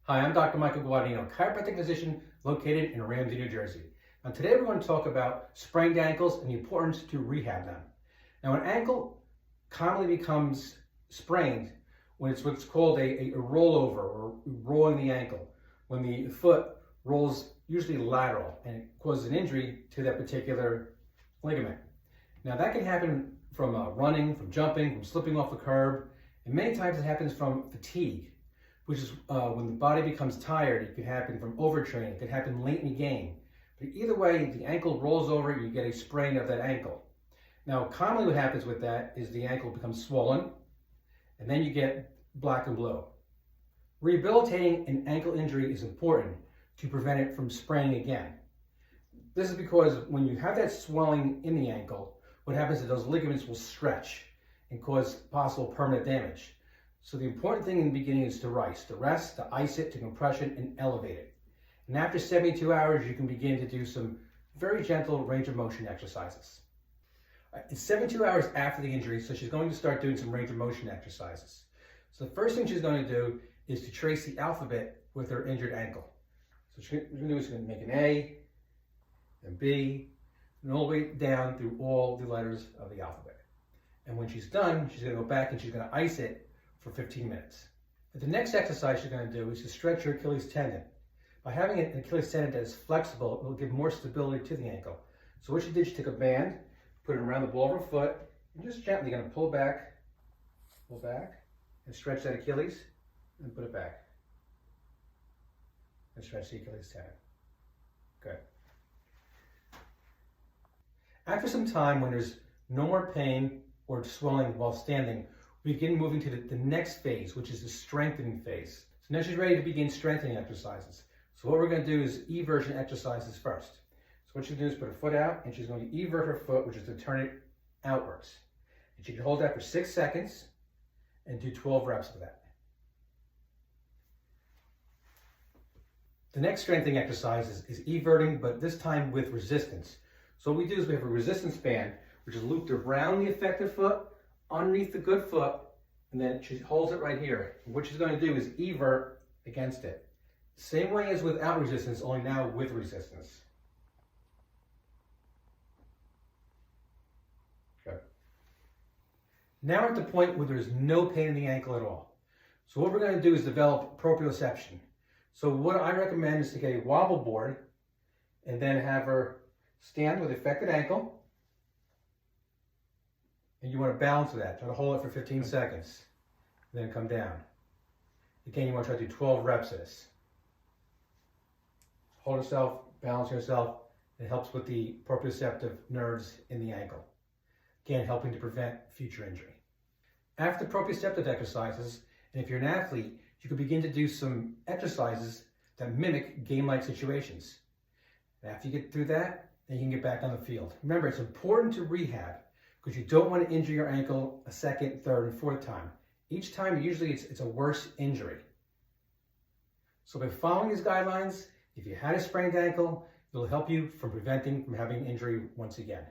Hi, I'm Dr. Michael Guadagnino, chiropractic physician located in Ramsey, New Jersey. Now today we're going to talk about sprained ankles and the importance to rehab them. Now an ankle commonly becomes sprained when it's what's called a rollover or rolling the ankle, when the foot rolls usually lateral and it causes an injury to that particular ligament. Now that can happen from running, from jumping, from slipping off a curb, and many times it happens from fatigue, which is when the body becomes tired. It can happen from overtraining, it can happen late in the game. But either way, the ankle rolls over, you get a sprain of that ankle. Now, commonly what happens with that is the ankle becomes swollen, and then you get black and blue. Rehabilitating an ankle injury is important to prevent it from spraining again. This is because when you have that swelling in the ankle, what happens is those ligaments will stretch and cause possible permanent damage. So the important thing in the beginning is to rest, to ice it, to compression, and elevate it. And after 72 hours, you can begin to do some very gentle range of motion exercises. It's 72 hours after the injury, so she's going to start doing some range of motion exercises. So the first thing she's going to do is to trace the alphabet with her injured ankle. So she's going to make an A, and B, and all the way down through all the letters of the alphabet. And when she's done, she's going to go back and she's going to ice it for 15 minutes. But the next exercise she's going to do is to stretch your Achilles tendon. By having an Achilles tendon that is flexible, it will give more stability to the ankle. So what she did, she took a band, put it around the ball of her foot, and just gently going to pull back, and stretch that Achilles, and put it back. And stretch the Achilles tendon. Good. After some time, when there's no more pain or swelling while standing, we begin moving to the next phase, which is the strengthening phase. So now she's ready to begin strengthening exercises. So what we're going to do is eversion exercises first. So what she's going to do is put her foot out, and she's going to evert her foot, which is to turn it outwards. And she can hold that for 6 seconds and do 12 reps of that. The next strengthening exercise is everting, but this time with resistance. So what we do is we have a resistance band, which is looped around the affected foot, underneath the good foot, and then she holds it right here. And what she's going to do is evert against it. Same way as without resistance, only now with resistance. Good. Now we're at the point where there's no pain in the ankle at all. So what we're going to do is develop proprioception. So what I recommend is to get a wobble board and then have her stand with the affected ankle. And you want to balance with that. Try to hold it for 15 seconds. Then come down. Again, you want to try to do 12 reps of this. Hold yourself, balance yourself. It helps with the proprioceptive nerves in the ankle. Again, helping to prevent future injury. After proprioceptive exercises, and if you're an athlete, you can begin to do some exercises that mimic game-like situations. And after you get through that, then you can get back on the field. Remember, it's important to rehab because you don't want to injure your ankle a second, third, and fourth time. Each time, usually it's a worse injury. So by following these guidelines, if you had a sprained ankle, it'll help you from preventing from having injury once again.